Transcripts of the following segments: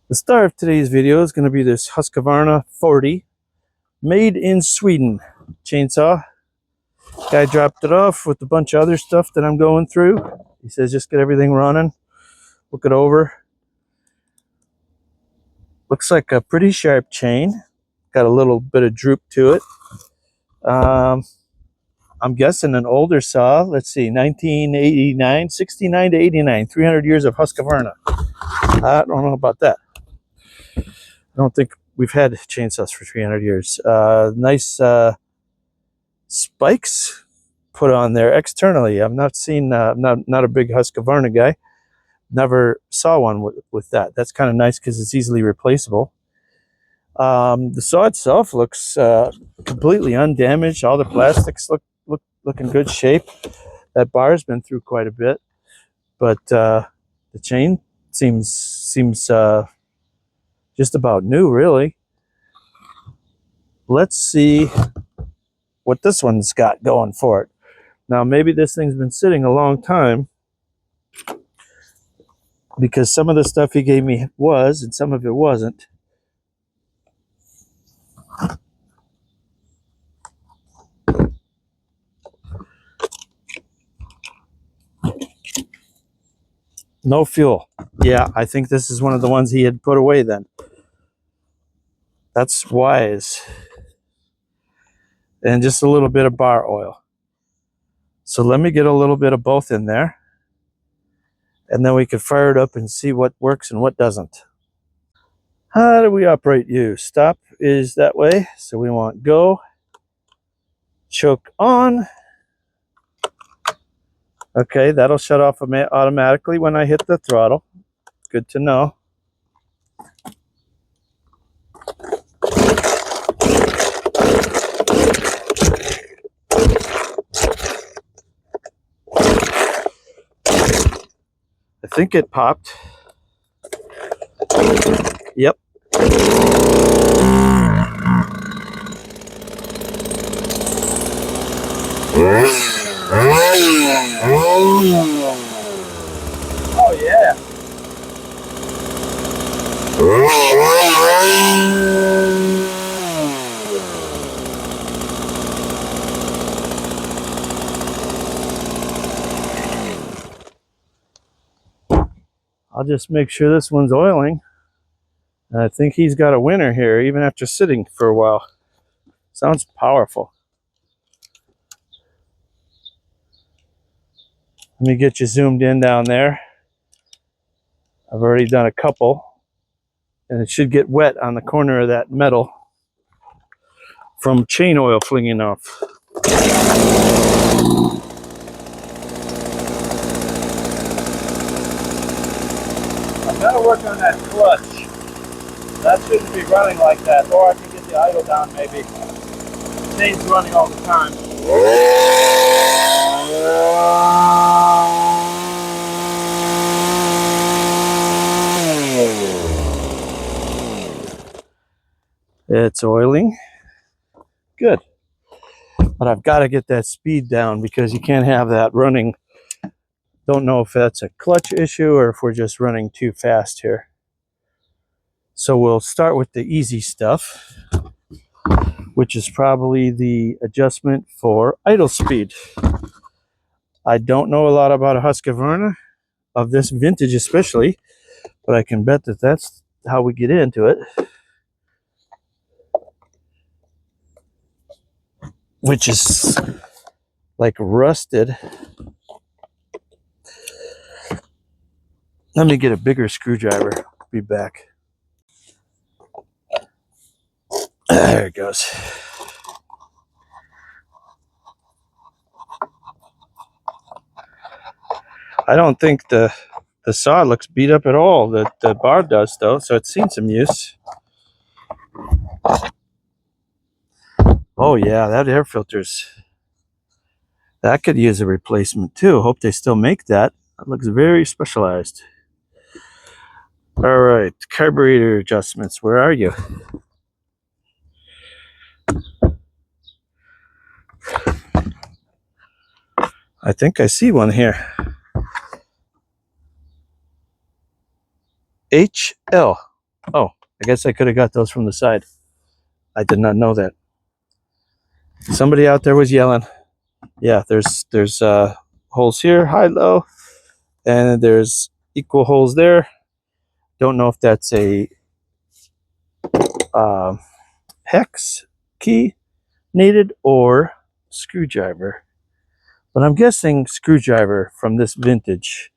The star of today's video is going to be this Husqvarna 40 made in Sweden chainsaw. Guy dropped it off with a bunch of other stuff that I'm going through. He says just get everything running, look it over. Looks like a pretty sharp chain. Got a little bit of droop to it. I'm guessing an older saw. Let's see, 1989, 69 to 89, 300 years of Husqvarna. I don't know about that. I don't think we've had chainsaws for 300 years. Nice spikes put on there externally. I've not seen, not a big Husqvarna guy. Never saw one with that. That's kind of nice because it's easily replaceable. The saw itself looks completely undamaged. All the plastics look in good shape. That bar's been through quite a bit, but the chain seems just about new, really. Let's see what this one's got going for it. Now, maybe this thing's been sitting a long time, because some of the stuff he gave me was, and some of it wasn't. No fuel. Yeah, I think this is one of the ones he had put away then. That's wise. And just a little bit of bar oil. So let me get a little bit of both in there. And then we can fire it up and see what works and what doesn't. How do we operate you? Stop is that way. So we want go. Choke on. Okay, that'll shut off automatically when I hit the throttle. Good to know. I think it popped. Yep. Oh yeah. I'll just make sure this one's oiling. And I think he's got a winner here, even after sitting for a while. Sounds powerful. Let me get you zoomed in down there. I've already done a couple. And it should get wet on the corner of that metal from chain oil flinging off. I've got to work on that clutch. That shouldn't be running like that, or I can get the idle down maybe. The chain's running all the time. It's oiling. Good. But I've got to get that speed down because you can't have that running. Don't know if that's a clutch issue or if we're just running too fast here. So we'll start with the easy stuff, which is probably the adjustment for idle speed. I don't know a lot about a Husqvarna, of this vintage especially, but I can bet that that's how we get into it. Which is like rusted. Let me get a bigger screwdriver. Be back. There it goes. I don't think the saw looks beat up at all. The bar does though, so it's seen some use. Oh yeah, that air filter's, that could use a replacement too. Hope they still make that. That looks very specialized. All right, carburetor adjustments. Where are you? I think I see one here. HL. Oh, I guess I could have got those from the side. I did not know that. Somebody out there was yelling. Yeah, there's holes here, high, low, and there's equal holes there. Don't know if that's a hex key needed or screwdriver, but I'm guessing screwdriver from this vintage.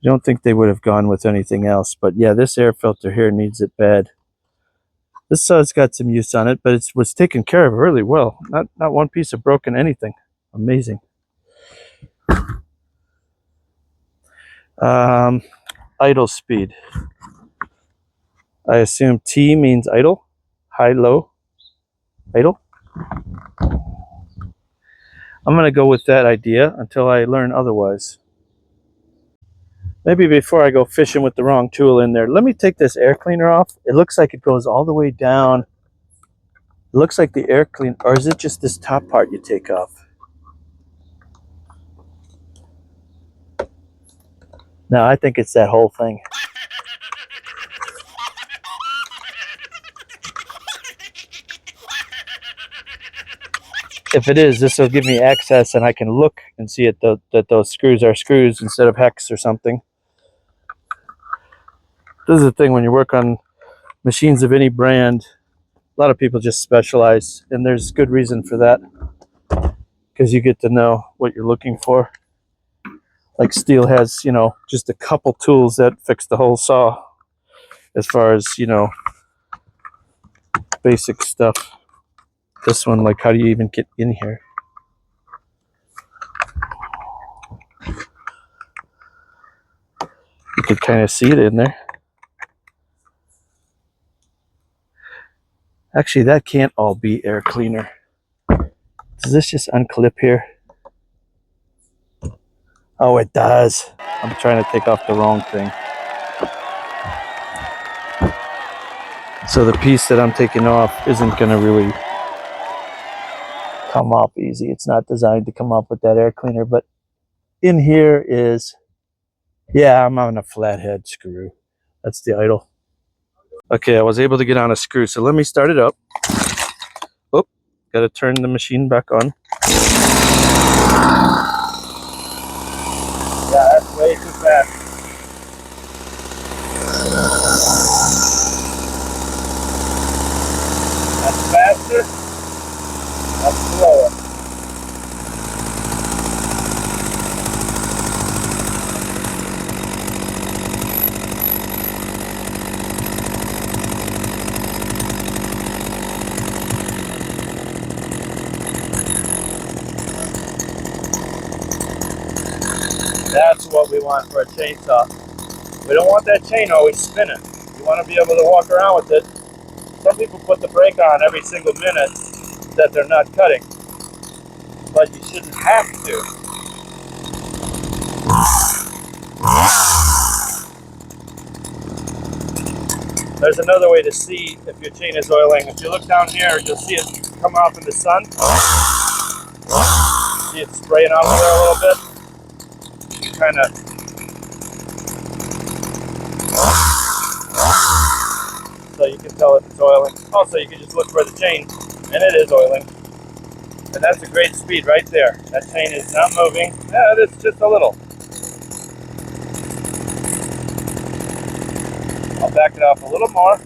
I don't think they would have gone with anything else, but yeah, this air filter here needs it bad. This side's got some use on it, but it was taken care of really well. Not one piece of broken anything. Amazing. Idle speed. I assume T means idle, high, low, idle. I'm going to go with that idea until I learn otherwise. Maybe before I go fishing with the wrong tool in there, let me take this air cleaner off. It looks like it goes all the way down. It looks like the air cleaner, or is it just this top part you take off? No, I think it's that whole thing. If it is, this will give me access and I can look and see it, that those screws are screws instead of hex or something. This is the thing when you work on machines of any brand, a lot of people just specialize, and there's good reason for that because you get to know what you're looking for. Like Steel has, you know, just a couple tools that fix the whole saw as far as, you know, basic stuff. This one, like, how do you even get in here? You could kind of see it in there. Actually, that can't all be air cleaner. Does this just unclip here? Oh, it does. I'm trying to take off the wrong thing. So the piece that I'm taking off isn't going to really come off easy. It's not designed to come off with that air cleaner, but in here is, yeah, I'm on a flathead screw. That's the idle. Okay, I was able to get on a screw, so let me start it up. Oh, got to turn the machine back on. Yeah, that's way too fast. That's faster. That's slower. That's what we want for a chainsaw. We don't want that chain always spinning. You want to be able to walk around with it. Some people put the brake on every single minute that they're not cutting, but you shouldn't have to. There's another way to see if your chain is oiling. If you look down here, you'll see it come off in the sun. See it spraying off there a little bit. You kind of so you can tell if it's oiling. Also, you can just look for the chain, and it is oiling. And that's a great speed right there. That chain is not moving. Yeah, it's just a little. I'll back it off a little more.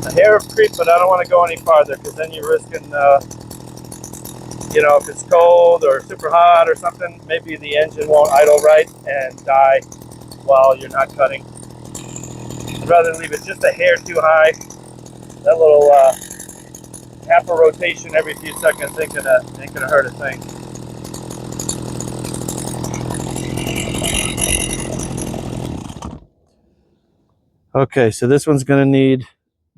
A hair of creep, but I don't want to go any farther because then you're risking, you know, if it's cold or super hot or something, maybe the engine won't idle right and die while you're not cutting. I'd rather leave it just a hair too high. That little half a rotation every few seconds ain't gonna hurt a thing. Okay, so this one's gonna need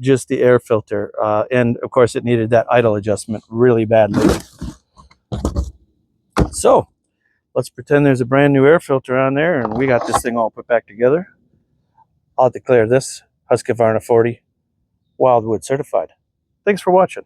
just the air filter, and of course it needed that idle adjustment really badly. So let's pretend there's a brand new air filter on there and we got this thing all put back together. I'll declare this Husqvarna 40 Wildwood certified. Thanks for watching.